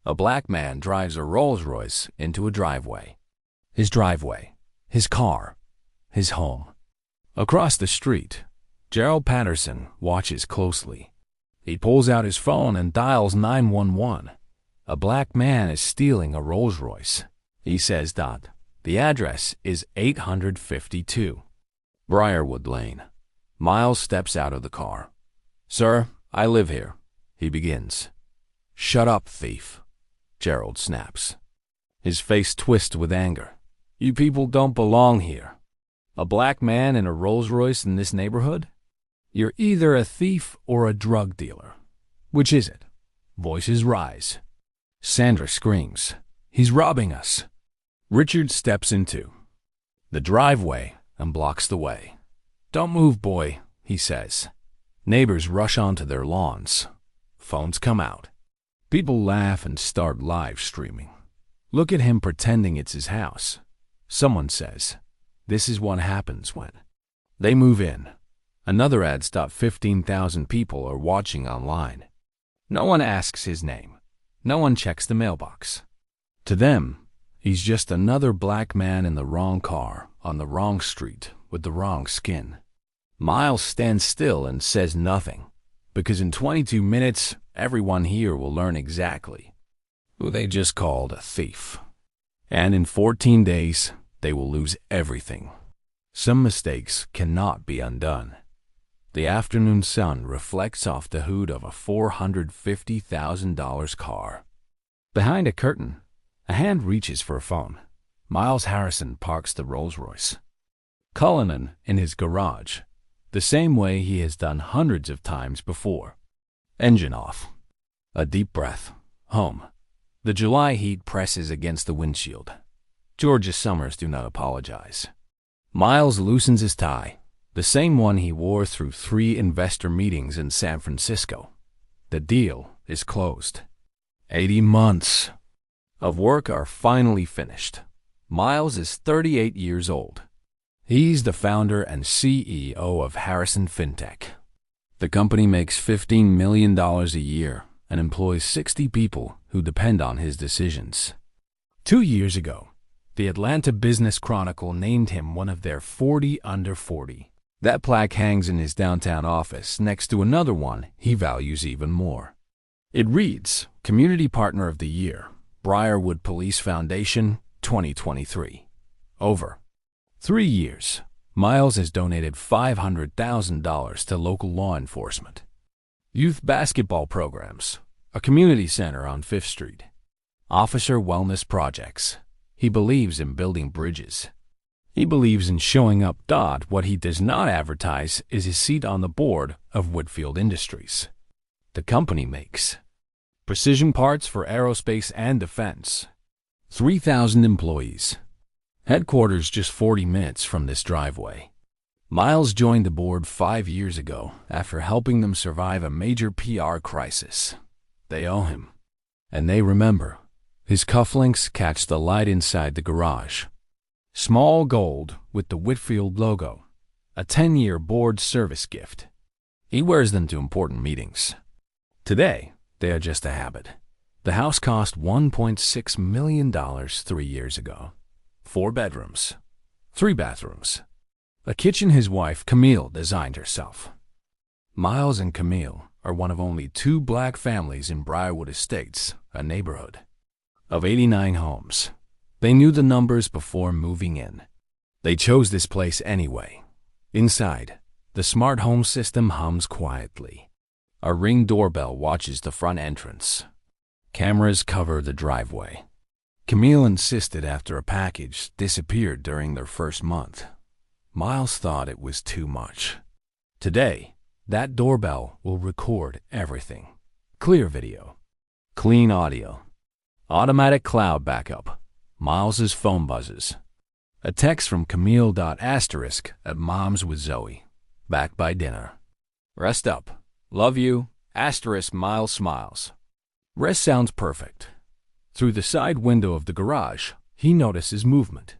A black man drives a Rolls-Royce into a driveway. His driveway, his car, his home. Across the street, Gerald Patterson watches closely. He pulls out his phone and dials 911. A black man is stealing a Rolls-Royce. He says, "The address is 852 Briarwood Lane." Miles steps out of the car. "Sir, I live here," he begins. "Shut up, thief," Gerald snaps. His face twists with anger. "You people don't belong here. A black man in a Rolls-Royce in this neighborhood? You're either a thief or a drug dealer. Which is it?" Voices rise. Sandra screams, "He's robbing us." Richard steps into the driveway and blocks the way. "Don't move, boy," he says. Neighbors rush onto their lawns. Phones come out. People laugh and start live streaming. Look at him pretending it's his house. Someone says, "This is what happens when." They move in. Another ad. 15,000 people are watching online. No one asks his name. No one checks the mailbox. To them, he's just another black man in the wrong car, on the wrong street, with the wrong skin. Miles stands still and says nothing, because in 22 minutes, everyone here will learn exactly who they just called a thief. And in 14 days, they will lose everything. Some mistakes cannot be undone. The afternoon sun reflects off the hood of a $450,000 car. Behind a curtain, a hand reaches for a phone. Miles Harrison parks the Rolls-Royce. Cullinan in his garage, the same way he has done hundreds of times before. Engine off. A deep breath. Home. The July heat presses against the windshield. Georgia summers do not apologize. Miles loosens his tie, the same one he wore through 3 investor meetings in San Francisco. The deal is closed. 80 months of work are finally finished. Miles is 38 years old. He's the founder and CEO of Harrison Fintech. The company makes $15 million a year and employs 60 people who depend on his decisions. 2 years ago, the Atlanta Business Chronicle named him one of their 40 under 40. That plaque hangs in his downtown office next to another one he values even more. It reads, Community Partner of the Year, Briarwood Police Foundation, 2023. Over 3 years, Miles has donated $500,000 to local law enforcement, youth basketball programs, a community center on 5th Street, officer wellness projects. He believes in building bridges. He believes in showing up. What he does not advertise is his seat on the board of Whitfield Industries. The company makes precision parts for aerospace and defense. 3,000 employees. Headquarters just 40 minutes from this driveway. Miles joined the board 5 years ago after helping them survive a major PR crisis. They owe him. And they remember. His cufflinks catch the light inside the garage. Small gold with the Whitfield logo. A 10-year board service gift. He wears them to important meetings. Today, they are just a habit. The house cost $1.6 million 3 years ago. 4 bedrooms, 3 bathrooms, a kitchen his wife Camille designed herself. Miles and Camille are one of only 2 black families in Briarwood Estates, a neighborhood of 89 homes. They knew the numbers before moving in. They chose this place anyway. Inside, the smart home system hums quietly. A Ring doorbell watches the front entrance. Cameras cover the driveway. Camille insisted after a package disappeared during their first month. Miles thought it was too much. Today, that doorbell will record everything. Clear video, clean audio, automatic cloud backup. Miles's phone buzzes. A text from Camille. Asterisk at Moms with Zoe. Back by dinner. Rest up. Love you. Asterisk Miles smiles. Rest sounds perfect. Through the side window of the garage, he notices movement.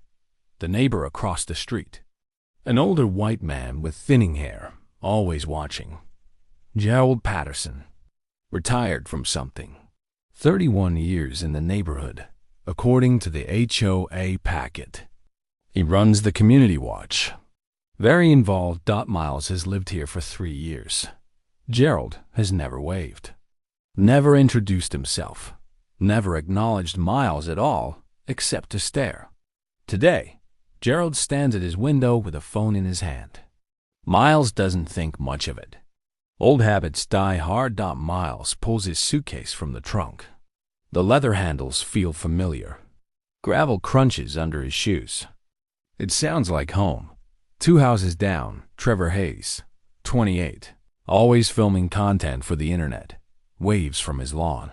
The neighbor across the street. An older white man with thinning hair, always watching. Gerald Patterson. Retired from something. 31 years in the neighborhood, according to the HOA packet. He runs the community watch. Very involved. Miles has lived here for 3 years. Gerald has never waved, never introduced himself, never acknowledged Miles at all, except to stare. Today, Gerald stands at his window with a phone in his hand. Miles doesn't think much of it. Old habits die hard. Miles pulls his suitcase from the trunk. The leather handles feel familiar. Gravel crunches under his shoes. It sounds like home. 2 houses down, Trevor Hayes, 28, always filming content for the internet, waves from his lawn.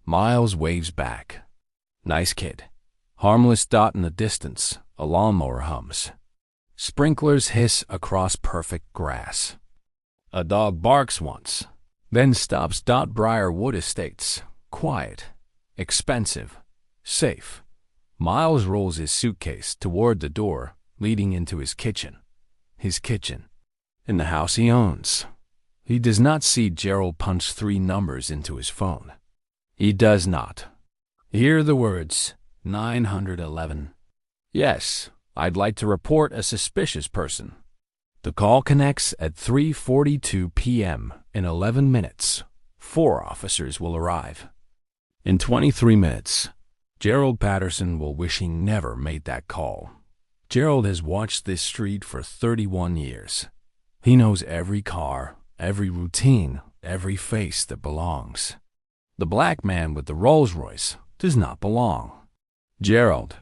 Miles waves back. Nice kid. Harmless. In the distance, a lawnmower hums. Sprinklers hiss across perfect grass. A dog barks once, then stops. Briarwood Estates. Quiet, expensive, safe. Miles rolls his suitcase toward the door leading into his kitchen. His kitchen. In the house he owns. He does not see Gerald punch 3 numbers into his phone. He does not hear the words 911. Yes, I'd like to report a suspicious person. The call connects at 3:42 p.m. In 11 minutes, 4 officers will arrive. In 23 minutes, Gerald Patterson will wish he never made that call. Gerald has watched this street for 31 years. He knows every car, every routine, every face that belongs. The black man with the Rolls-Royce does not belong. Gerald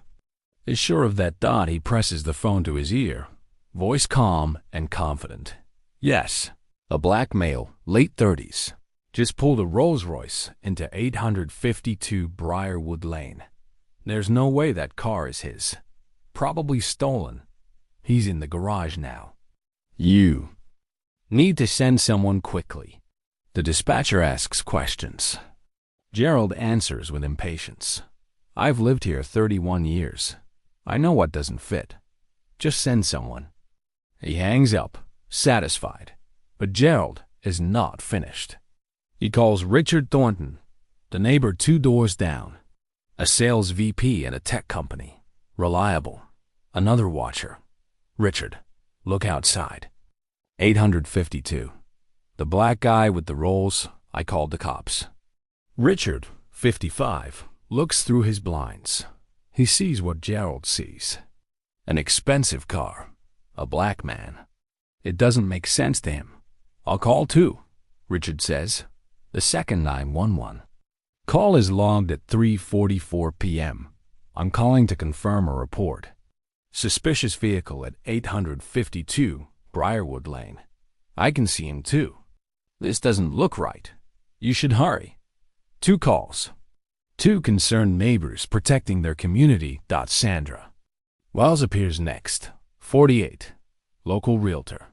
is sure of that. He presses the phone to his ear, voice calm and confident. Yes, a black male, late 30s, just pulled a Rolls-Royce into 852 Briarwood Lane. There's no way that car is his. Probably stolen. He's in the garage now. You need to send someone quickly. The dispatcher asks questions. Gerald answers with impatience. I've lived here 31 years. I know what doesn't fit. Just send someone. He hangs up, satisfied. But Gerald is not finished. He calls Richard Thornton, the neighbor 2 doors down, a sales VP in a tech company. Reliable. Another watcher. Richard, look outside. 852. The black guy with the rolls. I called the cops. Richard, 55, looks through his blinds. He sees what Gerald sees. An expensive car. A black man. It doesn't make sense to him. I'll call too, Richard says. The second 911. Call is logged at 3:44 p.m. I'm calling to confirm a report. Suspicious vehicle at 852 Briarwood Lane. I can see him too. This doesn't look right. You should hurry. 2 calls. 2 concerned neighbors protecting their community. Sandra. Wells appears next. 48. Local realtor.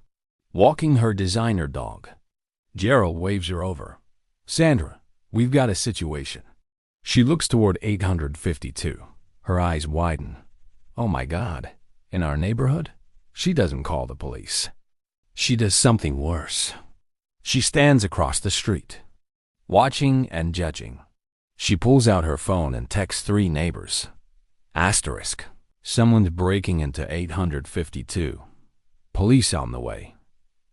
Walking her designer dog. Gerald waves her over. Sandra, we've got a situation. She looks toward 852. Her eyes widen. Oh my God. In our neighborhood? She doesn't call the police. She does something worse. She stands across the street, watching and judging. She pulls out her phone and texts 3 neighbors. Asterisk. Someone's breaking into 852. Police on the way.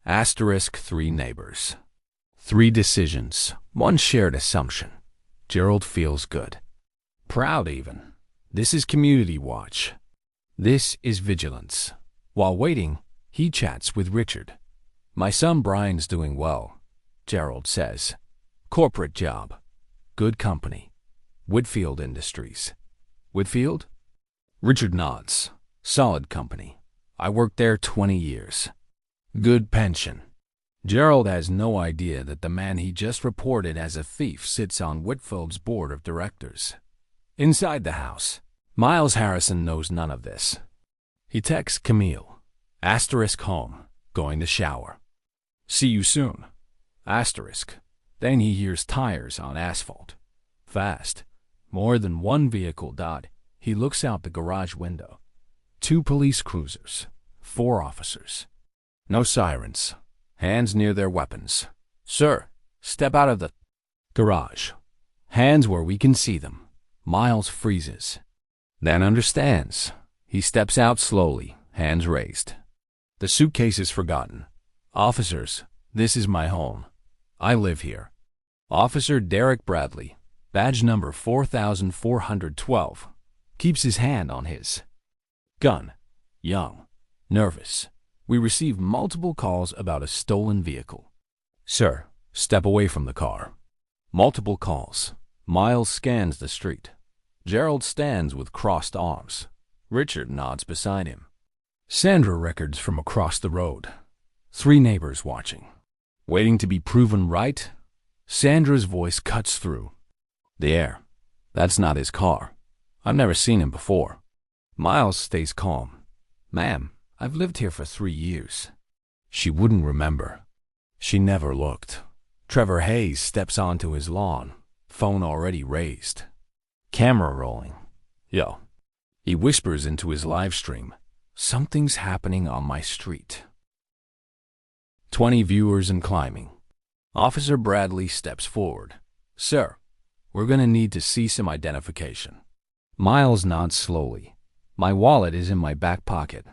Asterisk 3 neighbors. 3 decisions. 1 shared assumption. Gerald feels good. Proud even. This is community watch. This is vigilance. While waiting, he chats with Richard. My son Brian's doing well, Gerald says. Corporate job. Good company. Whitfield Industries. Whitfield? Richard nods. Solid company. I worked there 20 years. Good pension. Gerald has no idea that the man he just reported as a thief sits on Whitfield's board of directors. Inside the house, Miles Harrison knows none of this. He texts Camille. Asterisk home. Going to shower. See you soon. Asterisk. Then he hears tires on asphalt. Fast. More than 1 vehicle. He looks out the garage window. 2 police cruisers. 4 officers. No sirens. Hands near their weapons. Sir, step out of the garage. Hands where we can see them. Miles freezes, then understands. He steps out slowly, hands raised. The suitcase is forgotten. Officers, this is my home. I live here. Officer Derek Bradley, badge number 4412, keeps his hand on his gun. Young, nervous. We receive multiple calls about a stolen vehicle. Sir, step away from the car. Multiple calls. Miles scans the street. Gerald stands with crossed arms. Richard nods beside him. Sandra records from across the road. 3 neighbors watching. Waiting to be proven right? Sandra's voice cuts through the air. That's not his car. I've never seen him before. Miles stays calm. Ma'am, I've lived here for 3 years. She wouldn't remember. She never looked. Trevor Hayes steps onto his lawn, phone already raised. Camera rolling. Yo. He whispers into his live stream. Something's happening on my street. 20 viewers and climbing. Officer Bradley steps forward. Sir, we're going to need to see some identification. Miles nods slowly. My wallet is in my back pocket.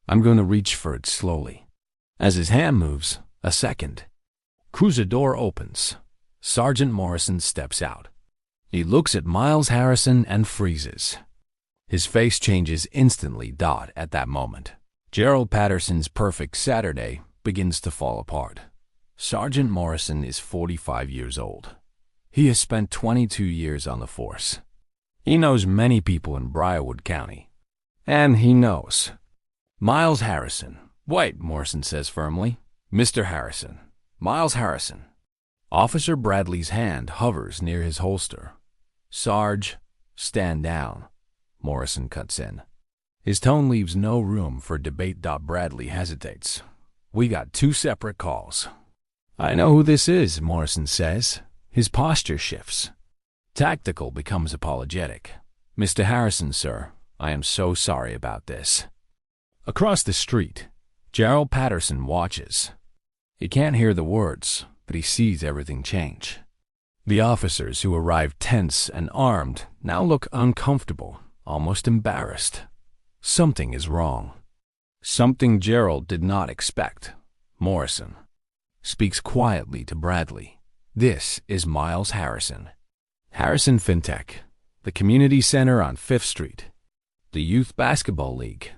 I'm going to reach for it slowly. As his hand moves, a second. Cruiser door opens. Sergeant Morrison steps out. He looks at Miles Harrison and freezes. His face changes instantly. At that moment, Gerald Patterson's perfect Saturday begins to fall apart. Sergeant Morrison is 45 years old. He has spent 22 years on the force. He knows many people in Briarwood County. And he knows Miles Harrison. Wait, Morrison says firmly. Mr. Harrison. Miles Harrison. Officer Bradley's hand hovers near his holster. Sarge, stand down. Morrison cuts in. His tone leaves no room for debate. Bradley hesitates. We got 2 separate calls. I know who this is, Morrison says. His posture shifts. Tactical becomes apologetic. Mr. Harrison, sir, I am so sorry about this. Across the street, Gerald Patterson watches. He can't hear the words, but he sees everything change. The officers who arrived tense and armed now look uncomfortable, almost embarrassed. Something is wrong. Something Gerald did not expect. Morrison speaks quietly to Bradley. This is Miles Harrison. Harrison FinTech, the community center on 5th Street, the Youth Basketball League.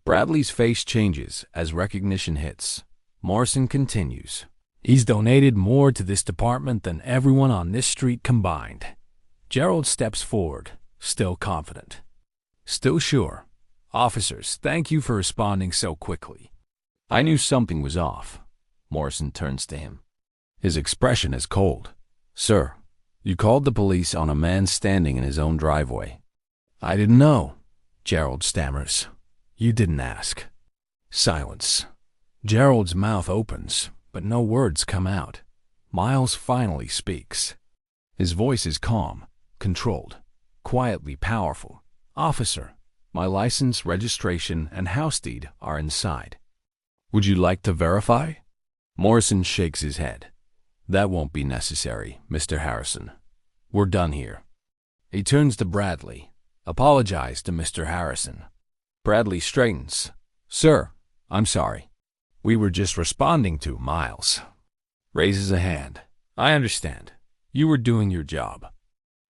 Bradley's face changes as recognition hits. Morrison continues. He's donated more to this department than everyone on this street combined. Gerald steps forward, still confident. Still sure. Officers, thank you for responding so quickly. I knew something was off. Morrison turns to him. His expression is cold. Sir, you called the police on a man standing in his own driveway. I didn't know. Gerald stammers. You didn't ask. Silence. Gerald's mouth opens, but no words come out. Miles finally speaks. His voice is calm, controlled, quietly powerful. Officer, my license, registration, and house deed are inside. Would you like to verify? Morrison shakes his head. That won't be necessary, Mr. Harrison. We're done here. He turns to Bradley. Apologize to Mr. Harrison. Bradley straightens. Sir, I'm sorry. We were just responding to Miles. Raises a hand. I understand. You were doing your job.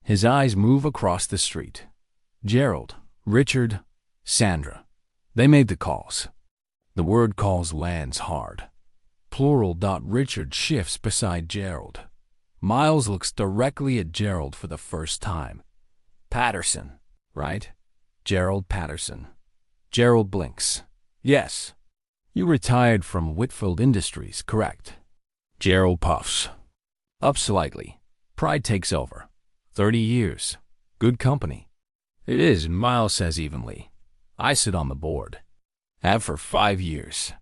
His eyes move across the street. Gerald, Richard, Sandra. They made the calls. The word calls lands hard. Plural. Richard shifts beside Gerald. Miles looks directly at Gerald for the first time. Patterson, right? Gerald Patterson. Gerald blinks. Yes. You retired from Whitfield Industries, correct? Gerald puffs. Up slightly. Pride takes over. 30 years. Good company. It is, Miles says evenly. I sit on the board. Have for 5 years.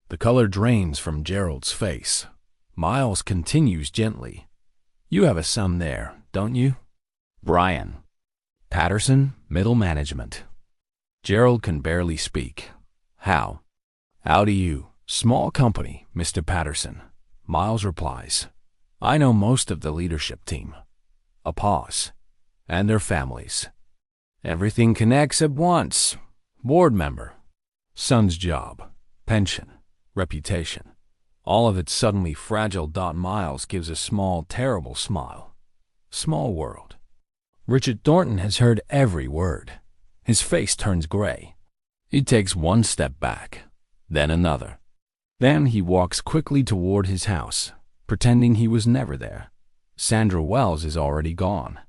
The color drains from Gerald's face. Miles continues gently. You have a son there, don't you? Brian. Patterson, middle management. Gerald can barely speak. How? How do you? Small company, Mr. Patterson. Miles replies. I know most of the leadership team. A pause. And their families. Everything connects at once. Board member. Son's job. Pension. Reputation. All of it suddenly fragile. Miles gives a small, terrible smile. Small world. Richard Thornton has heard every word. His face turns gray. He takes one step back, then another. Then he walks quickly toward his house, pretending he was never there. Sandra Wells is already gone.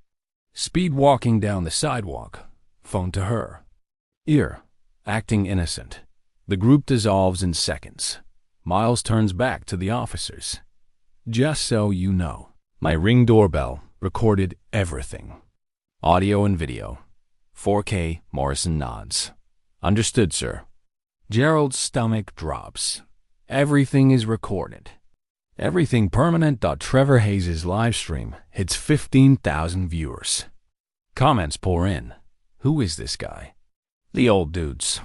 Speed walking down the sidewalk. Phone to her. Ear. Acting innocent. The group dissolves in seconds. Miles turns back to the officers. Just so you know, my Ring doorbell recorded everything. Audio and video. 4K. Morrison nods. Understood, sir. Gerald's stomach drops. Everything is recorded. Everything permanent. Trevor Hayes' live stream hits 15,000 viewers. Comments pour in. Who is this guy? The old dude's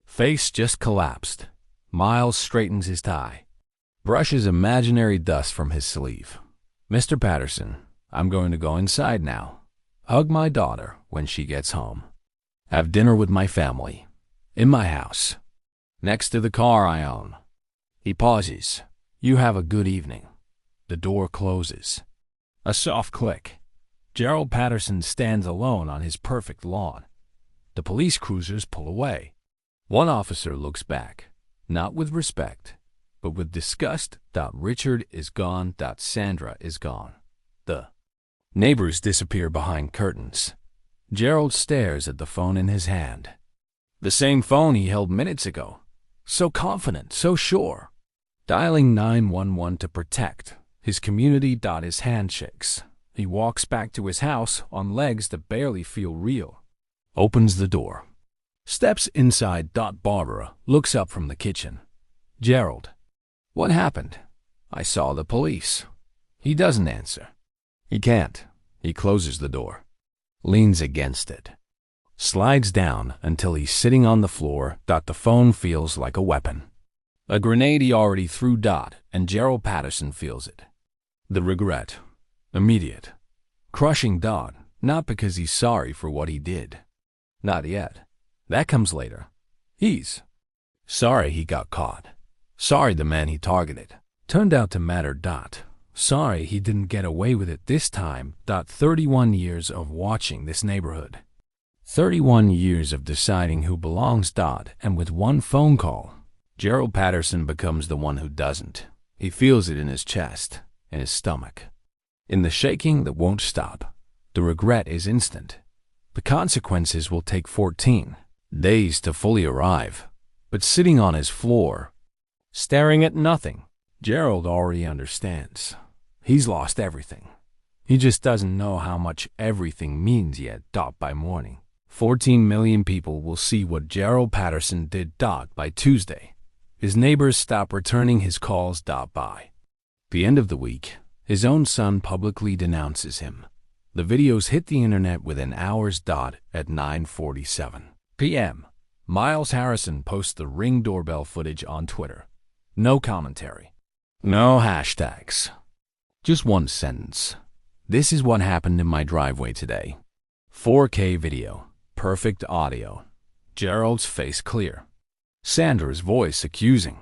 face just collapsed. Miles straightens his tie. Brushes imaginary dust from his sleeve. Mr. Patterson, I'm going to go inside now. Hug my daughter when she gets home. Have dinner with my family. In my house. Next to the car I own. He pauses. You have a good evening. The door closes. A soft click. Gerald Patterson stands alone on his perfect lawn. The police cruisers pull away. One officer looks back, not with respect, but with disgust. Richard is gone. Sandra is gone. The neighbors disappear behind curtains. Gerald stares at the phone in his hand. The same phone he held minutes ago. So confident, so sure. Dialing 911 to protect his community. His hand shakes. He walks back to his house on legs that barely feel real. Opens the door. Steps inside. Barbara looks up from the kitchen. Gerald. What happened? I saw the police. He doesn't answer. He can't. He closes the door. Leans against it. Slides down until he's sitting on the floor. The phone feels like a weapon. A grenade he already threw. And Gerald Patterson feels it. The regret. Immediate. Crushing. Not because he's sorry for what he did. Not yet. That comes later. He's sorry he got caught. Sorry the man he targeted turned out to matter. Sorry he didn't get away with it this time. 31 years of watching this neighborhood. 31 years of deciding who belongs. And with one phone call, Gerald Patterson becomes the one who doesn't. He feels it in his chest, in his stomach. In the shaking that won't stop. The regret is instant. The consequences will take 14 days to fully arrive. But sitting on his floor, staring at nothing, Gerald already understands. He's lost everything. He just doesn't know how much everything means yet. By morning, 14 million people will see what Gerald Patterson did. By Tuesday, his neighbors stop returning his calls. By the end of the week, his own son publicly denounces him. The videos hit the internet within hours. At 9:47 p.m., Miles Harrison posts the Ring doorbell footage on Twitter. No commentary. No hashtags. Just one sentence. This is what happened in my driveway today. 4K video. Perfect audio. Gerald's face clear. Sandra's voice accusing.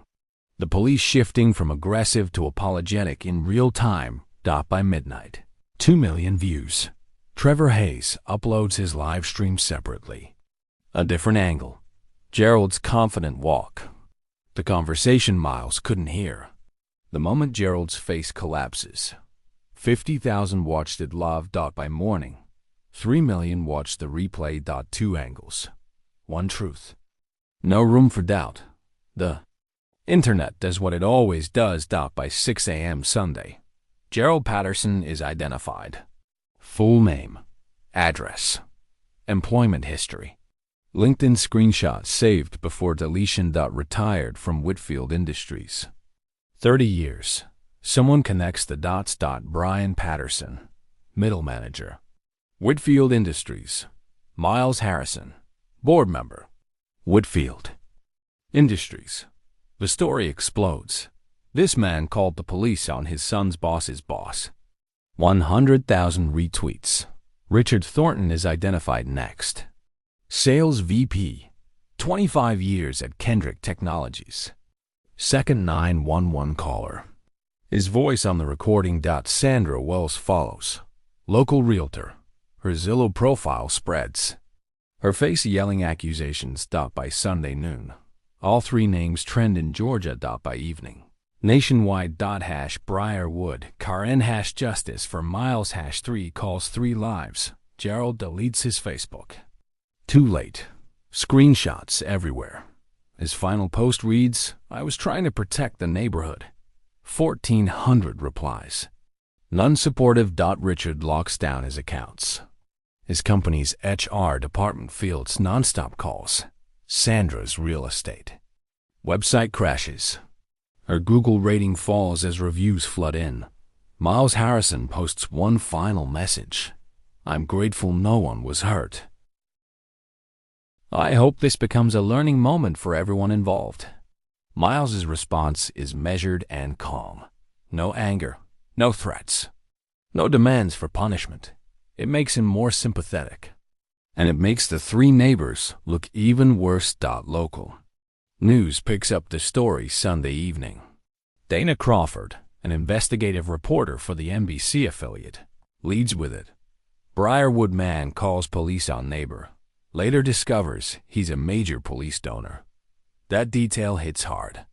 The police shifting from aggressive to apologetic in real time. By midnight. 2 million views. Trevor Hayes uploads his live stream separately. A different angle. Gerald's confident walk. The conversation Miles couldn't hear. The moment Gerald's face collapses. 50,000 watched it live. By morning, 3 million watched the replay. 2 angles. One truth. No room for doubt. The internet does what it always does. By 6 a.m. Sunday, Gerald Patterson is identified. Full name, address, employment history, LinkedIn screenshots saved before deletion. Retired from Whitfield Industries. 30 years. Someone connects the dots. Brian Patterson, middle manager. Whitfield Industries. Miles Harrison, board member. Whitfield Industries. The story explodes. This man called the police on his son's boss's boss. 100,000 retweets. Richard Thornton is identified next. Sales VP, 25 years at Kendrick Technologies. Second 911 caller. His voice on the recording. Sandra Wells follows. Local realtor. Her Zillow profile spreads. Her face yelling accusations. By Sunday noon. All three names trend in Georgia. By evening. Nationwide. Briarwood. Karen justice for Miles 3 calls 3 lives. Gerald deletes his Facebook. Too late. Screenshots everywhere. His final post reads, I was trying to protect the neighborhood. 1,400 replies. None supportive. Richard locks down his accounts. His company's HR department fields nonstop calls. Sandra's real estate. Website crashes. Her Google rating falls as reviews flood in. Miles Harrison posts one final message. I'm grateful no one was hurt. I hope this becomes a learning moment for everyone involved. Miles's response is measured and calm. No anger, no threats, no demands for punishment. It makes him more sympathetic. And it makes the three neighbors look even worse. Local news picks up the story Sunday evening. Dana Crawford, an investigative reporter for the NBC affiliate, leads with it. Briarwood man calls police on neighbor. Later discovers he's a major police donor. That detail hits hard.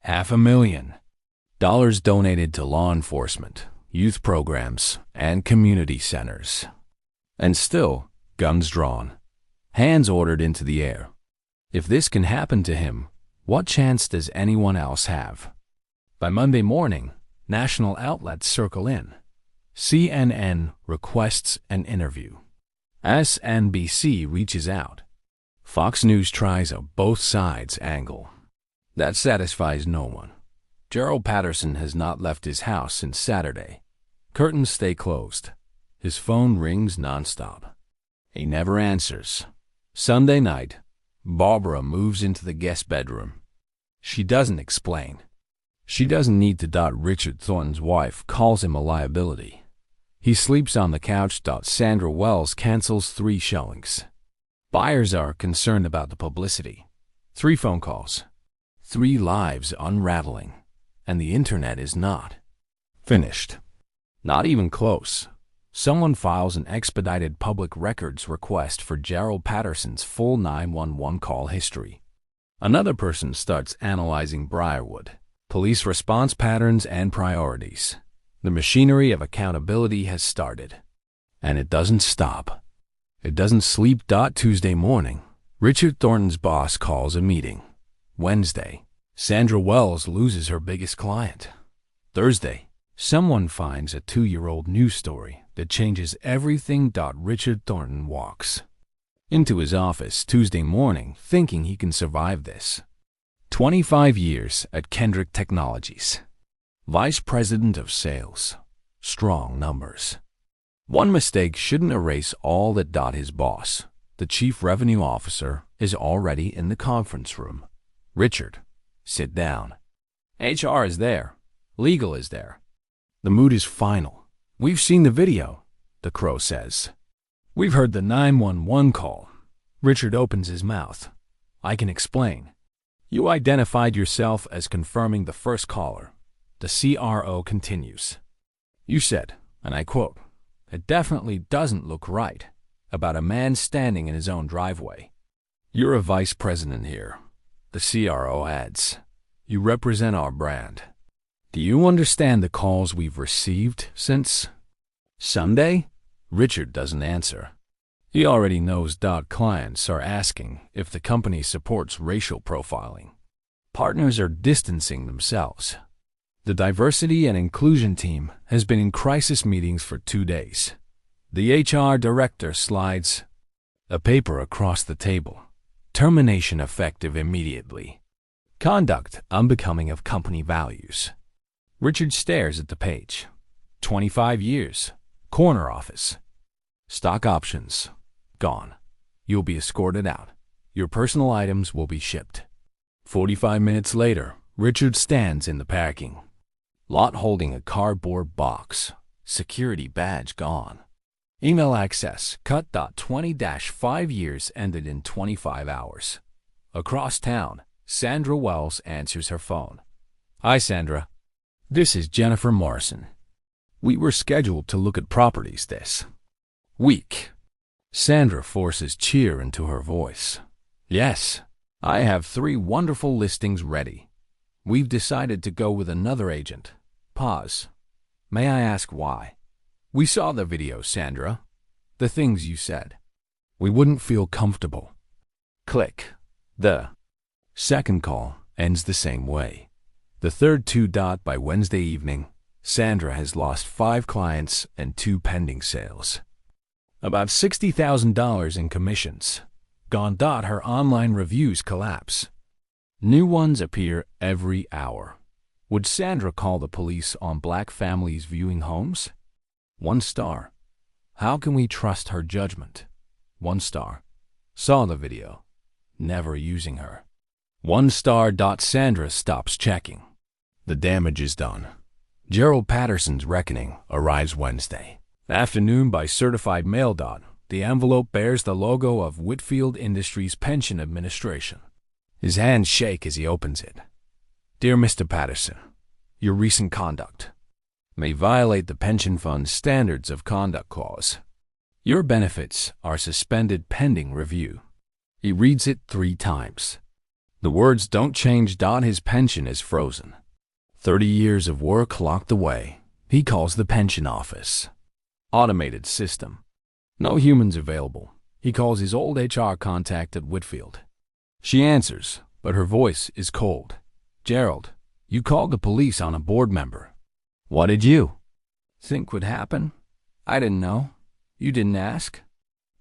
$500,000 donated to law enforcement, youth programs, and community centers. And still, guns drawn. Hands ordered into the air. If this can happen to him, what chance does anyone else have? By Monday morning, national outlets circle in. CNN requests an interview. SNBC reaches out. Fox News tries a both sides angle. That satisfies no one. Gerald Patterson has not left his house since Saturday. Curtains stay closed. His phone rings nonstop. He never answers. Sunday night, Barbara moves into the guest bedroom. She doesn't explain. She doesn't need to. Richard Thornton's wife calls him a liability. He sleeps on the couch. Sandra Wells cancels 3 showings. Buyers are concerned about the publicity. 3 phone calls. 3 lives unraveling. And the internet is not finished. Not even close. Someone files an expedited public records request for Gerald Patterson's full 911 call history. Another person starts analyzing Briarwood, police response patterns and priorities. The machinery of accountability has started. And it doesn't stop. It doesn't sleep. Tuesday morning, Richard Thornton's boss calls a meeting. Wednesday, Sandra Wells loses her biggest client. Thursday, someone finds a 2-year-old news story that changes everything. Richard Thornton walks into his office Tuesday morning thinking he can survive this. 25 years at Kendrick Technologies. Vice President of Sales. Strong numbers. One mistake shouldn't erase all that. His boss, the Chief Revenue Officer, is already in the conference room. Richard, sit down. HR is there. Legal is there. The mood is final. We've seen the video, the Crow says. We've heard the 911 call. Richard opens his mouth. I can explain. You identified yourself as confirming the first caller. The CRO continues. You said, and I quote, it definitely doesn't look right, about a man standing in his own driveway. You're a vice president here. The CRO adds. You represent our brand. Do you understand the calls we've received since Sunday? Richard doesn't answer. He already knows. Clients are asking if the company supports racial profiling. Partners are distancing themselves. The diversity and inclusion team has been in crisis meetings for 2 days. The HR director slides a paper across the table. Termination effective immediately. Conduct unbecoming of company values. Richard stares at the page. 25 years. Corner office. Stock options. Gone. You'll be escorted out. Your personal items will be shipped. 45 minutes later, Richard stands in the parking lot holding a cardboard box. Security badge gone. Email access cut. 20-5 years ended in 25 hours. Across town, Sandra Wells answers her phone. Hi, Sandra. This is Jennifer Morrison. We were scheduled to look at properties this week. Sandra forces cheer into her voice. Yes, I have 3 wonderful listings ready. We've decided to go with another agent. Pause. May I ask why? We saw the video, Sandra. The things you said. We wouldn't feel comfortable. Click. The second call ends the same way. The third too. By Wednesday evening, Sandra has lost 5 clients and 2 pending sales. About $60,000 in commissions. Gone. Her online reviews collapse. New ones appear every hour. Would Sandra call the police on black families viewing homes? 1 star. How can we trust her judgment? 1 star. Saw the video. Never using her. 1 star. Sandra stops checking. The damage is done. Gerald Patterson's reckoning arrives Wednesday afternoon by certified mail. The envelope bears the logo of Whitfield Industries Pension Administration. His hands shake as he opens it. Dear Mr. Patterson, your recent conduct may violate the pension fund's standards of conduct clause. Your benefits are suspended pending review. He reads it 3 times. The words don't change. His pension is frozen. 30 years of work locked away. He calls the pension office. Automated system. No humans available. He calls his old HR contact at Whitfield. She answers, but her voice is cold. Gerald, you called the police on a board member. What did you think would happen? I didn't know. You didn't ask.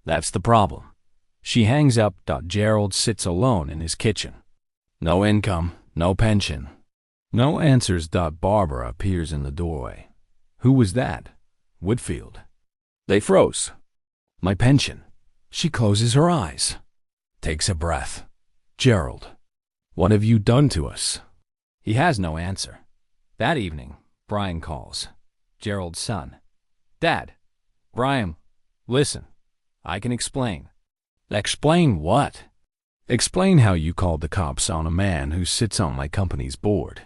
That's the problem. She hangs up. Gerald sits alone in his kitchen. No income, no pension. No answers. Barbara appears in the doorway. Who was that? Whitfield. They froze. My pension. She closes her eyes. Takes a breath. Gerald, what have you done to us? He has no answer. That evening, Brian calls. Gerald's son. Dad. Brian, listen. I can explain. Explain what? Explain how you called the cops on a man who sits on my company's board.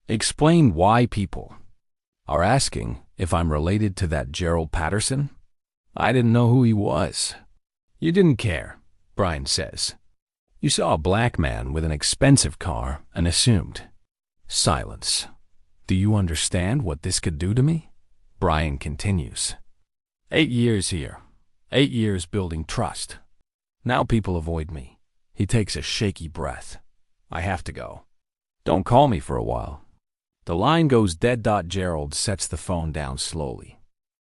Explain why people are asking if I'm related to that Gerald Patterson. I didn't know who he was. You didn't care, Brian says. You saw a black man with an expensive car and assumed. Silence. Do you understand what this could do to me? Brian continues. 8 years here. 8 years building trust. Now people avoid me. He takes a shaky breath. I have to go. Don't call me for a while. The line goes dead. Gerald sets the phone down slowly.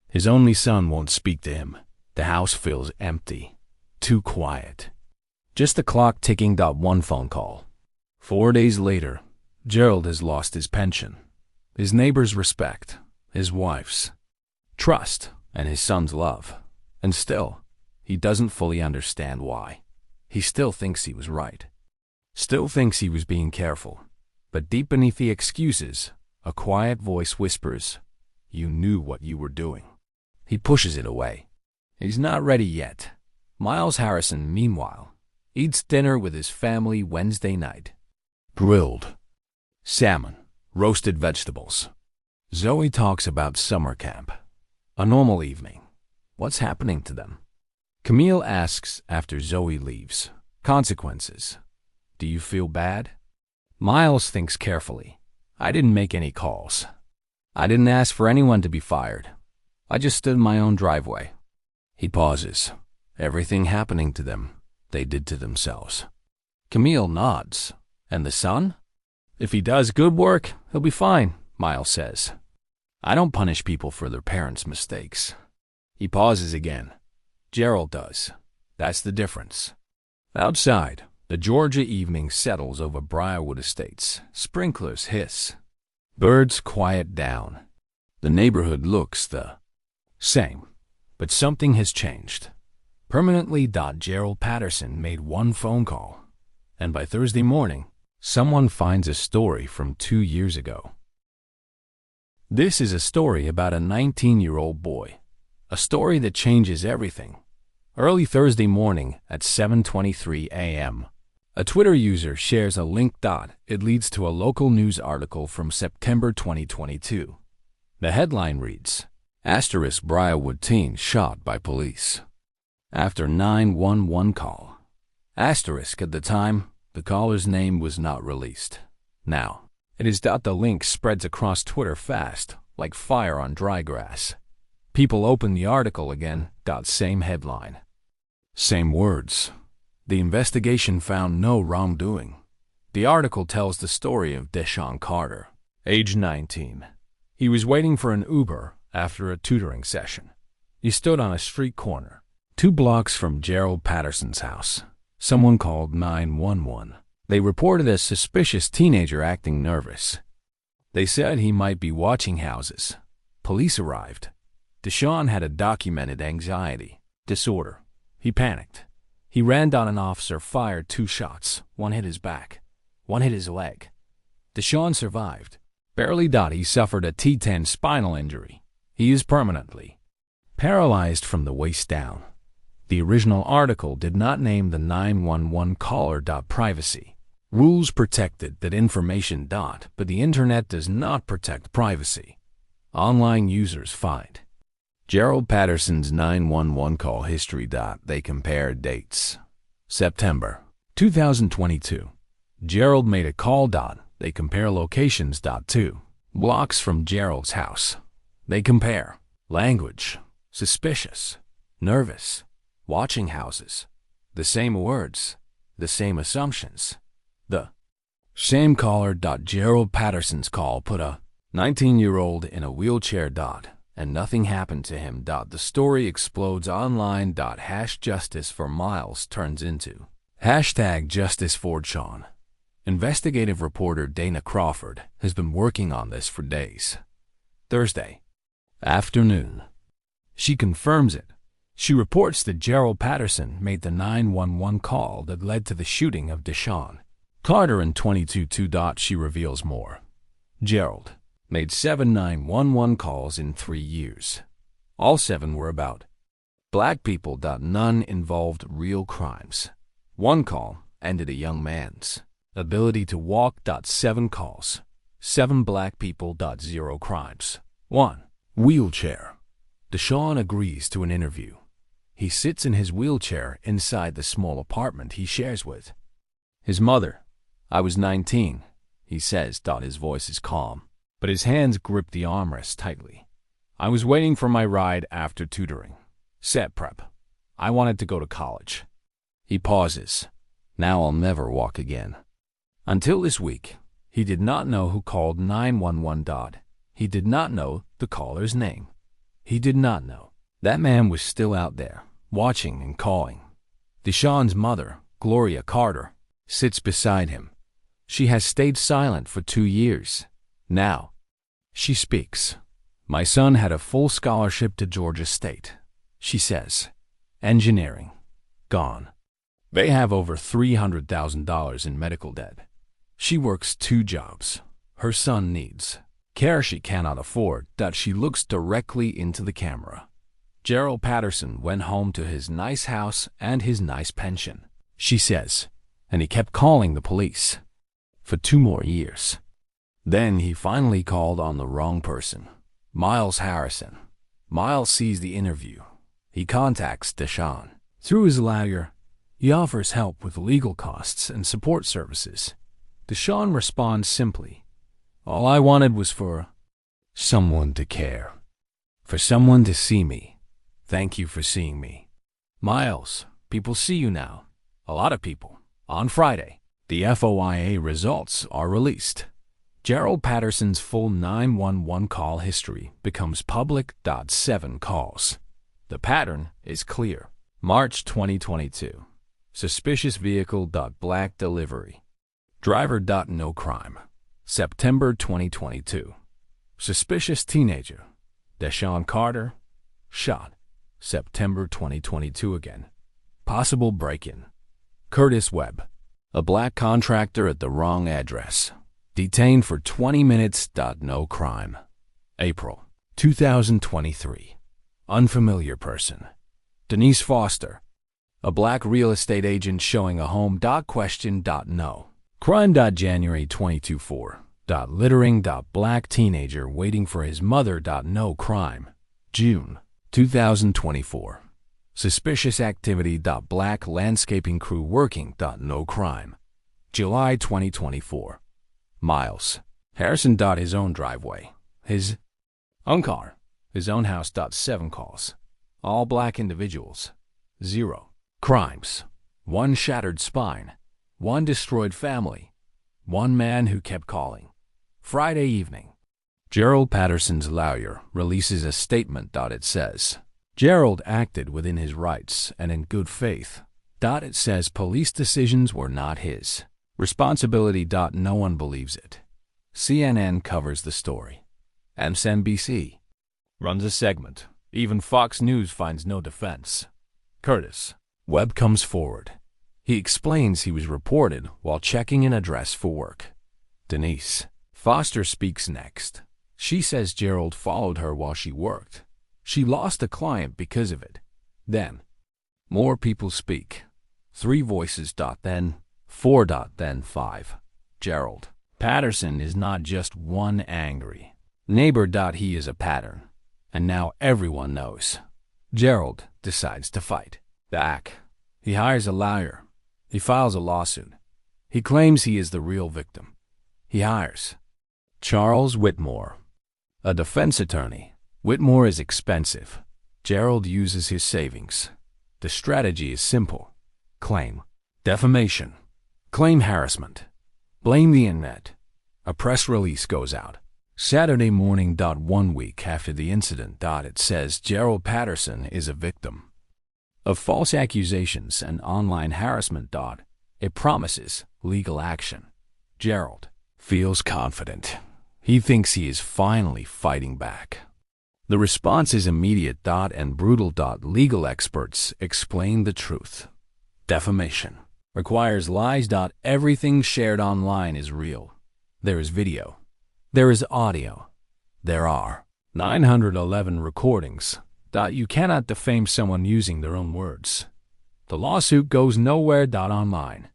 His only son won't speak to him. The house feels empty. Too quiet. Just the clock ticking. 1 phone call. 4 days later, Gerald has lost his pension, his neighbor's respect, his wife's trust, and his son's love. And still, he doesn't fully understand why. He still thinks he was right. Still thinks he was being careful. But deep beneath the excuses, a quiet voice whispers, you knew what you were doing. He pushes it away. He's not ready yet. Miles Harrison, meanwhile, eats dinner with his family Wednesday night. Grilled salmon, roasted vegetables. Zoe talks about summer camp. A normal evening. What's happening to them? Camille asks after Zoe leaves. Consequences. Do you feel bad? Miles thinks carefully. I didn't make any calls. I didn't ask for anyone to be fired. I just stood in my own driveway. He pauses. Everything happening to them, they did to themselves. Camille nods. And the son? If he does good work, he'll be fine, Miles says. I don't punish people for their parents' mistakes. He pauses again. Gerald does. That's the difference. Outside, the Georgia evening settles over Briarwood Estates. Sprinklers hiss. Birds quiet down. The neighborhood looks the same, but something has changed. Permanently. Gerald Patterson made 1 phone call, and by Thursday morning, someone finds a story from 2 years ago. This is a story about a 19-year-old boy. A story that changes everything. Early Thursday morning at 7:23 a.m. A Twitter user shares a link. It leads to a local news article from September 2022. The headline reads, Briarwood teen shot by police. After 911 call. At the time, the caller's name was not released. Now, it is. The link spreads across Twitter fast, like fire on dry grass. People open the article again. Same headline. Same words. The investigation found no wrongdoing. The article tells the story of Deshaun Carter, age 19. He was waiting for an Uber after a tutoring session. He stood on a street corner, 2 blocks from Gerald Patterson's house. Someone called 911. They reported a suspicious teenager acting nervous. They said he might be watching houses. Police arrived. Deshaun had a documented anxiety disorder. He panicked. He ran down an officer, fired 2 shots. One hit his back. One hit his leg. Deshaun survived. Barely. He suffered a T10 spinal injury. He is permanently paralyzed from the waist down. The original article did not name the 911 caller. Privacy rules protected that information. But the internet does not protect privacy. Online users find Gerald Patterson's 911 call history. They compared dates. September 2022. Gerald made a call. They compare locations. 2 blocks from Gerald's house. They compare language, suspicious, nervous, watching houses. The same words, the same assumptions. The same caller. Gerald Patterson's call put a 19-year-old in a wheelchair. And nothing happened to him. The story explodes online. Justice for Miles turns into #Justice for Sean. Investigative reporter Dana Crawford has been working on this for days. Thursday afternoon. She confirms it. She reports that Gerald Patterson made the 911 call that led to the shooting of Deshaun Carter in 2022. She reveals more. Gerald made 7 911 calls in 3 years. All 7 were about black people. None involved real crimes. 1 call ended a young man's ability to walk. 7 calls. 7 black people. 0 crimes. 1 wheelchair. Deshaun agrees to an interview. He sits in his wheelchair inside the small apartment he shares with his mother. I was 19, he says. His voice is calm, but his hands grip the armrest tightly. I was waiting for my ride after tutoring. Set prep. I wanted to go to college. He pauses. Now I'll never walk again. Until this week, he did not know who called 911. He did not know the caller's name. He did not know. That man was still out there, watching and calling. Deshaun's mother, Gloria Carter, sits beside him. She has stayed silent for 2 years. Now, she speaks. My son had a full scholarship to Georgia State, she says. Engineering. Gone. They have over $300,000 in medical debt. She works 2 jobs. Her son needs care she cannot afford. She looks directly into the camera. Gerald Patterson went home to his nice house and his nice pension, she says, and he kept calling the police for 2 more years. Then he finally called on the wrong person, Miles Harrison. Miles sees the interview. He contacts Deshaun. Through his lawyer, he offers help with legal costs and support services. Deshaun responds simply, all I wanted was for someone to care, for someone to see me. Thank you for seeing me. Miles, people see you now. A lot of people. On Friday, the FOIA results are released. Gerald Patterson's full 911 call history becomes public. 7 calls. The pattern is clear. March 2022. Suspicious vehicle. Black delivery. Driver. No crime. September 2022. Suspicious teenager. Deshaun Carter. Shot. September 2022 again. Possible break-in. Curtis Webb. A black contractor at the wrong address. Detained for 20 minutes. No crime. April 2023. Unfamiliar person. Denise Foster. A black real estate agent showing a home. No. Crime. January 2024. Littering. Black teenager waiting for his mother. No crime. June 2024. Suspicious activity. Black landscaping crew working. No crime. July 2024. Miles Harrison. His own driveway. His own car. His own house. 7 calls. All black individuals. 0 crimes. 1 shattered spine. 1 destroyed family. 1 man who kept calling. Friday evening. Gerald Patterson's lawyer releases a statement. It says, Gerald acted within his rights and in good faith. It says police decisions were not his responsibility. No one believes it. CNN covers the story. MSNBC runs a segment. Even Fox News finds no defense. Curtis Webb comes forward. He explains he was reported while checking an address for work. Denise Foster speaks next. She says Gerald followed her while she worked. She lost a client because of it. Then, more people speak. 3 voices. Then 4. Then 5. Gerald Patterson is not just one angry neighbor. He is a pattern. And now everyone knows. Gerald decides to fight back. He hires a lawyer. He files a lawsuit. He claims he is the real victim. He hires Charles Whitmore, a defense attorney. Whitmore is expensive. Gerald uses his savings. The strategy is simple. Claim defamation. Claim harassment. Blame the internet. A press release goes out. Saturday morning. 1 week after the incident. It says Gerald Patterson is a victim of false accusations and online harassment. It promises legal action. Gerald feels confident. He thinks he is finally fighting back. The response is immediate. And brutal. Legal experts explain the truth. Defamation requires lies. Everything shared online is real. There is video. There is audio. There are 911 recordings. You cannot defame someone using their own words. The lawsuit goes nowhere. Online.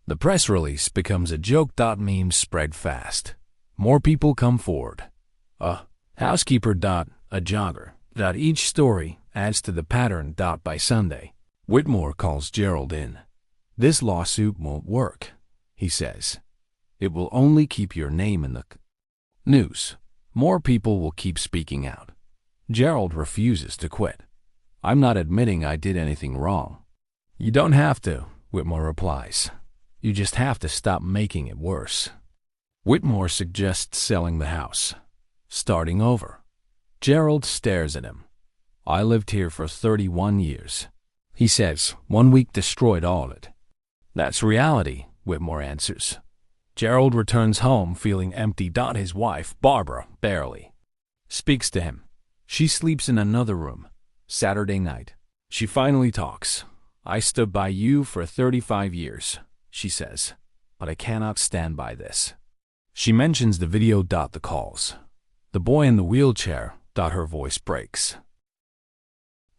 The press release becomes a joke. Memes spread fast. More people come forward. A housekeeper. A jogger. Each story adds to the pattern. By Sunday, Whitmore calls Gerald in. This lawsuit won't work, he says. It will only keep your name in the news. More people will keep speaking out. Gerald refuses to quit. I'm not admitting I did anything wrong. You don't have to, Whitmore replies. You just have to stop making it worse. Whitmore suggests selling the house, starting over. Gerald stares at him. I lived here for 31 years. He says 1 week destroyed all of it. That's reality, Whitmore answers. Gerald returns home feeling empty. His wife, Barbara, barely speaks to him. She sleeps in another room. Saturday night. She finally talks. I stood by you for 35 years, she says, but I cannot stand by this. She mentions the video. The calls. The boy in the wheelchair. Her voice breaks.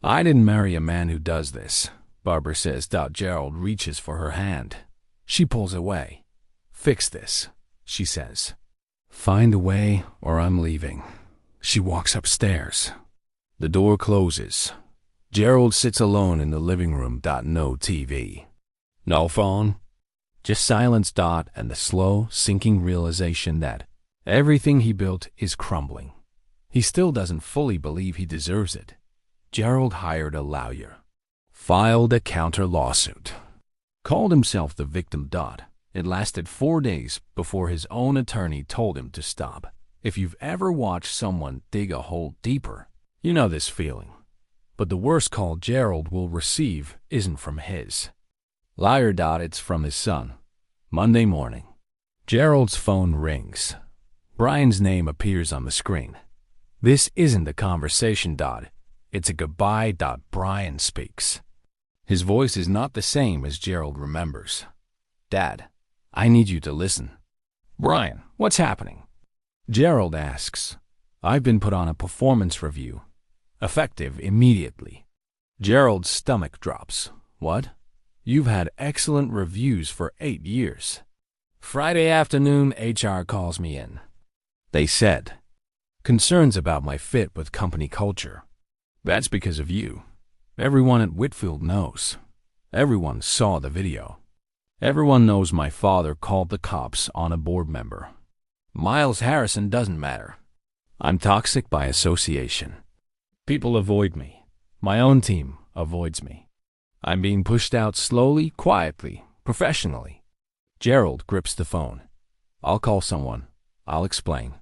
I didn't marry a man who does this, Barbara says. Gerald reaches for her hand. She pulls away. Fix this, she says. Find a way or I'm leaving. She walks upstairs. The door closes. Gerald sits alone in the living room. No TV. No phone. Just silence. And the slow, sinking realization that everything he built is crumbling. He still doesn't fully believe he deserves it. Gerald hired a lawyer. Filed a counter lawsuit. Called himself the victim. It lasted 4 days before his own attorney told him to stop. If you've ever watched someone dig a hole deeper, you know this feeling. But the worst call Gerald will receive isn't from his lawyer. It's from his son. Monday morning. Gerald's phone rings. Brian's name appears on the screen. This isn't a conversation. It's a goodbye. Brian speaks. His voice is not the same as Gerald remembers. Dad, I need you to listen. Brian, what's happening? Gerald asks. I've been put on a performance review. Effective immediately. Gerald's stomach drops. What? You've had excellent reviews for 8 years. Friday afternoon, HR calls me in. They said, concerns about my fit with company culture. That's because of you. Everyone at Whitfield knows. Everyone saw the video. Everyone knows my father called the cops on a board member. Miles Harrison doesn't matter. I'm toxic by association. People avoid me. My own team avoids me. I'm being pushed out slowly, quietly, professionally. Gerald grips the phone. I'll call someone. I'll explain.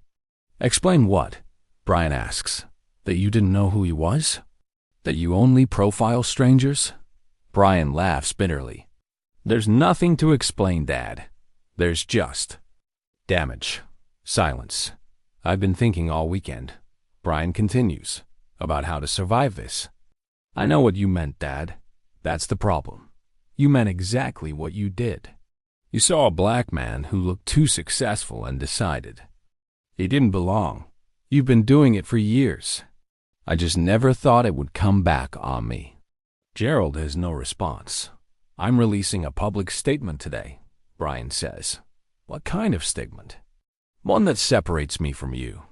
Explain what? Brian asks. That you didn't know who he was? That you only profile strangers? Brian laughs bitterly. There's nothing to explain, Dad. There's just damage. Silence. I've been thinking all weekend. Brian continues, about how to survive this. I know what you meant, Dad. That's the problem. You meant exactly what you did. You saw a black man who looked too successful and decided. He didn't belong. You've been doing it for years. I just never thought it would come back on me. Gerald has no response. I'm releasing a public statement today, Brian says. What kind of statement? One that separates me from you.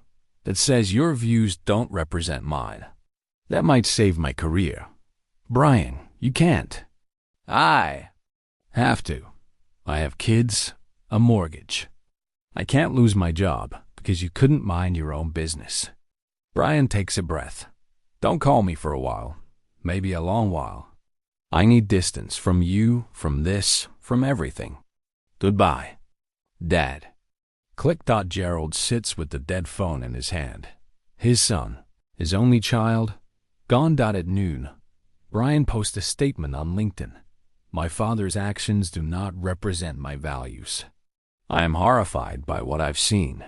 That says your views don't represent mine. That might save my career. Brian, you can't. I have to. I have kids, a mortgage. I can't lose my job because you couldn't mind your own business. Brian takes a breath. Don't call me for a while. Maybe a long while. I need distance from you, from this, from everything. Goodbye. Dad. Click. Gerald sits with the dead phone in his hand. His son, his only child, gone. At noon, Brian posts a statement on LinkedIn. My father's actions do not represent my values. I am horrified by what I've seen.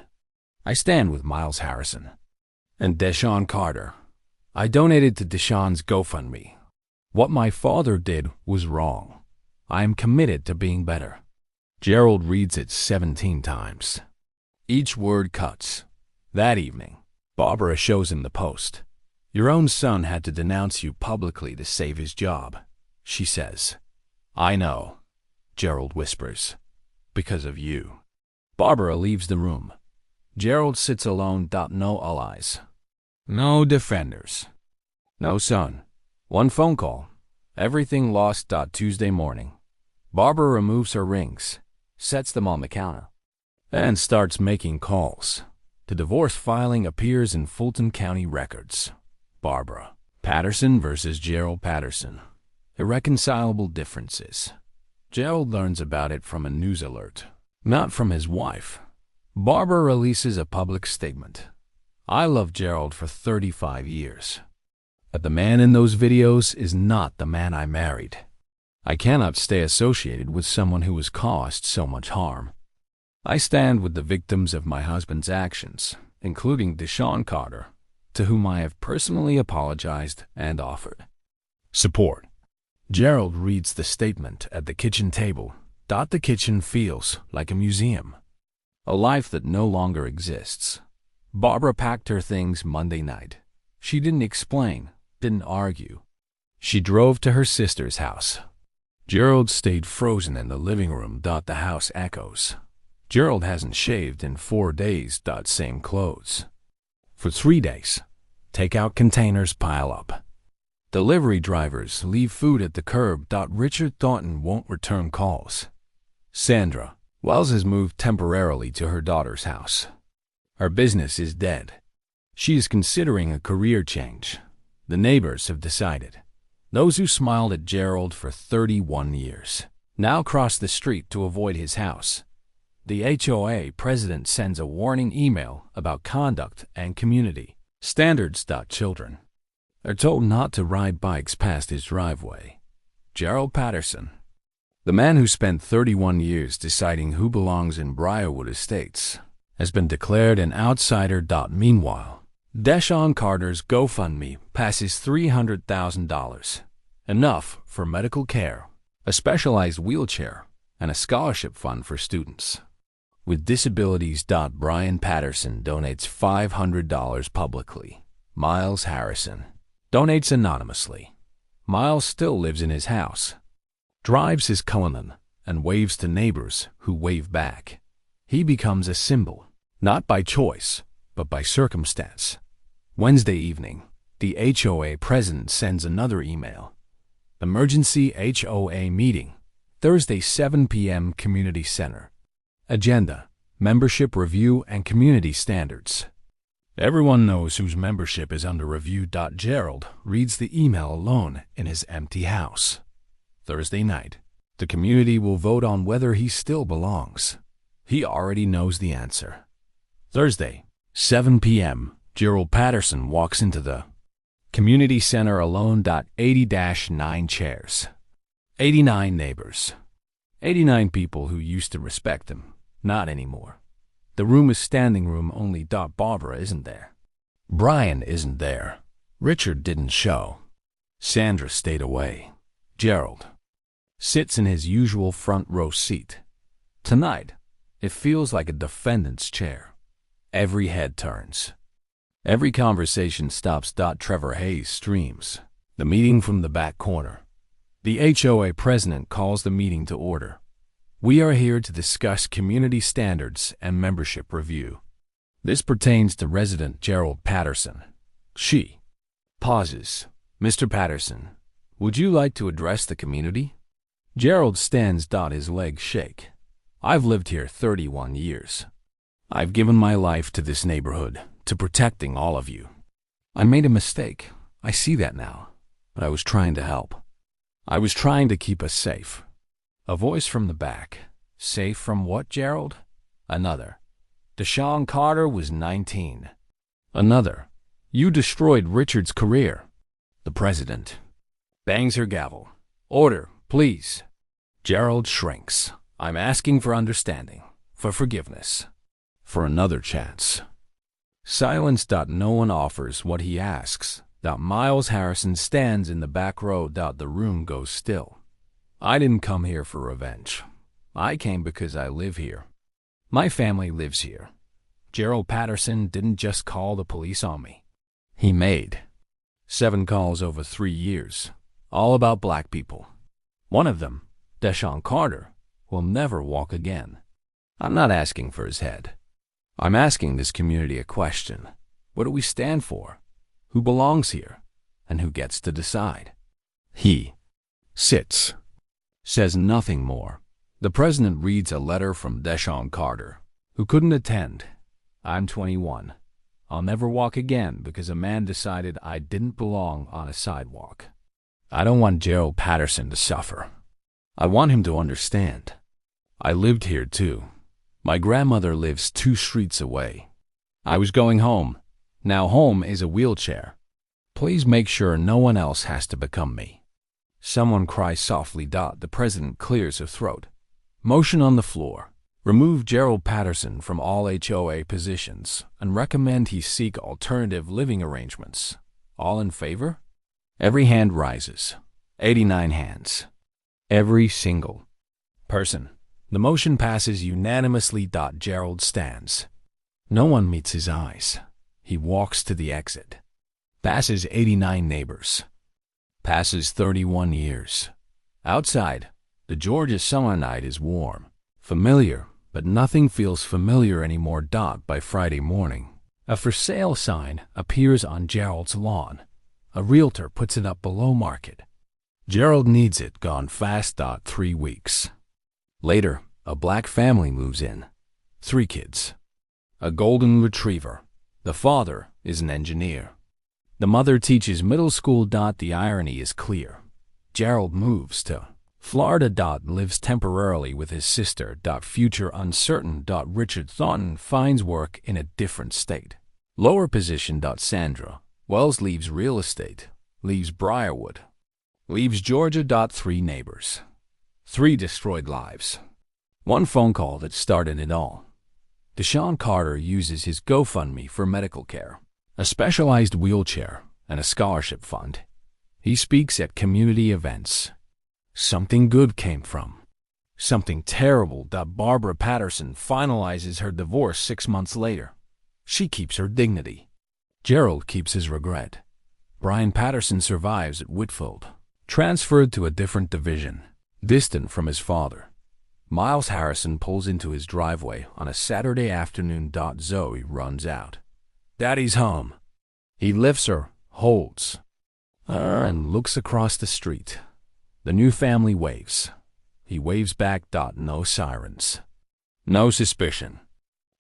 I stand with Miles Harrison and Deshaun Carter. I donated to Deshaun's GoFundMe. What my father did was wrong. I am committed to being better. Gerald reads it 17 times. Each word cuts. That evening, Barbara shows him the post. Your own son had to denounce you publicly to save his job, she says. I know, Gerald whispers. Because of you. Barbara leaves the room. Gerald sits alone. No allies. No defenders. No son. One phone call. Everything lost. Tuesday morning. Barbara removes her rings, sets them on the counter, and starts making calls. The divorce filing appears in Fulton County records. Barbara. Patterson versus Gerald Patterson. Irreconcilable differences. Gerald learns about it from a news alert, not from his wife. Barbara releases a public statement. I loved Gerald for 35 years. But the man in those videos is not the man I married. I cannot stay associated with someone who has caused so much harm. I stand with the victims of my husband's actions, including Deshaun Carter, to whom I have personally apologized and offered support. Gerald reads the statement at the kitchen table. The kitchen feels like a museum. A life that no longer exists. Barbara packed her things Monday night. She didn't explain, didn't argue. She drove to her sister's house. Gerald stayed frozen in the living room. The house echoes. Gerald hasn't shaved in 4 days. Same clothes. For 3 days, takeout containers pile up. Delivery drivers leave food at the curb. Richard Thornton won't return calls. Sandra Wells has moved temporarily to her daughter's house. Her business is dead. She is considering a career change. The neighbors have decided. Those who smiled at Gerald for 31 years now cross the street to avoid his house. The HOA president sends a warning email about conduct and community standards. Children are told not to ride bikes past his driveway. Gerald Patterson, the man who spent 31 years deciding who belongs in Briarwood Estates, has been declared an outsider. Meanwhile, Deshaun Carter's GoFundMe passes $300,000, enough for medical care, a specialized wheelchair, and a scholarship fund for students. with disabilities. Brian Patterson donates $500 publicly. Miles Harrison donates anonymously. Miles still lives in his house, drives his Cullinan, and waves to neighbors who wave back. He becomes a symbol, not by choice, but by circumstance. Wednesday evening, the HOA president sends another email. Emergency HOA meeting. Thursday 7 p.m. Community Center. Agenda: membership review and community standards. Everyone knows whose membership is under review. Gerald reads the email alone in his empty house. Thursday night, the community will vote on whether he still belongs. He already knows the answer. Thursday, 7 p.m., Gerald Patterson walks into the community center alone. 80-9 chairs. 89 neighbors. 89 people who used to respect him. Not anymore. The room is standing room only. Barbara isn't there. Brian isn't there. Richard didn't show. Sandra stayed away. Gerald sits in his usual front row seat. Tonight, it feels like a defendant's chair. Every head turns. Every conversation stops. Trevor Hayes streams the meeting from the back corner. The HOA president calls the meeting to order. We are here to discuss community standards and membership review. This pertains to resident Gerald Patterson. She pauses. Mr. Patterson, would you like to address the community? Gerald stands. His legs shake. I've lived here 31 years. I've given my life to this neighborhood, to protecting all of you. I made a mistake. I see that now. But I was trying to help. I was trying to keep us safe. A voice from the back. Safe from what, Gerald? Another. Deshaun Carter was 19. Another. You destroyed Richard's career. The president bangs her gavel. Order, please. Gerald shrinks. I'm asking for understanding, for forgiveness, for another chance. Silence. No one offers what he asks. Miles Harrison stands in the back row. The room goes still. I didn't come here for revenge. I came because I live here. My family lives here. Gerald Patterson didn't just call the police on me. He made 7 calls over 3 years, all about black people. One of them, Deshaun Carter, will never walk again. I'm not asking for his head. I'm asking this community a question. What do we stand for? Who belongs here? And who gets to decide? He sits, says nothing more. The president reads a letter from Deshaun Carter, who couldn't attend. I'm 21. I'll never walk again because a man decided I didn't belong on a sidewalk. I don't want Gerald Patterson to suffer. I want him to understand. I lived here too. My grandmother lives 2 streets away. I was going home. Now home is a wheelchair. Please make sure no one else has to become me. Someone cries softly. The president clears her throat. Motion on the floor. Remove Gerald Patterson from all HOA positions and recommend he seek alternative living arrangements. All in favor? Every hand rises. 89 hands. Every single person. The motion passes unanimously. Gerald stands. No one meets his eyes. He walks to the exit. Passes 89 neighbors. Passes 31 years. Outside, the Georgia summer night is warm. Familiar, but nothing feels familiar anymore. By Friday morning, a for sale sign appears on Gerald's lawn. A realtor puts it up below market. Gerald needs it gone fast. 3 weeks. Later, a black family moves in. 3 kids. A golden retriever. The father is an engineer. The mother teaches middle school. The irony is clear. Gerald moves to Florida. Lives temporarily with his sister. Future uncertain. Richard Thornton finds work in a different state. Lower position. Sandra Wells leaves real estate. Leaves Briarwood. Leaves Georgia. 3 neighbors. 3 destroyed lives. 1 phone call that started it all. Deshaun Carter uses his GoFundMe for medical care, a specialized wheelchair, and a scholarship fund. He speaks at community events. Something good came from Something terrible. Barbara Patterson finalizes her divorce 6 months later. She keeps her dignity. Gerald keeps his regret. Brian Patterson survives at Whitfield, transferred to a different division, distant from his father. Miles Harrison pulls into his driveway on a Saturday afternoon. Zoe runs out. "Daddy's home." He lifts her, holds her, and looks across the street. The new family waves. He waves back. No sirens. No suspicion.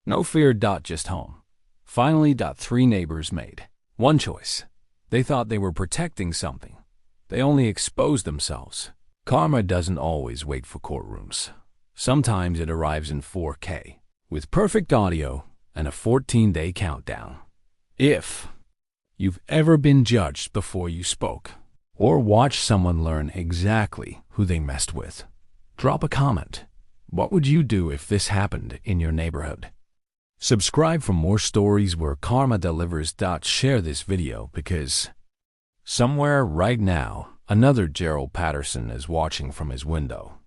No fear. Just home. Finally. 3 neighbors made one choice. They thought they were protecting something. They only exposed themselves. Karma doesn't always wait for courtrooms. Sometimes it arrives in 4K, with perfect audio and a 14-day countdown. If you've ever been judged before you spoke, or watched someone learn exactly who they messed with, drop a comment. What would you do if this happened in your neighborhood? Subscribe for more stories where karma delivers. Share this video because somewhere right now, another Gerald Patterson is watching from his window.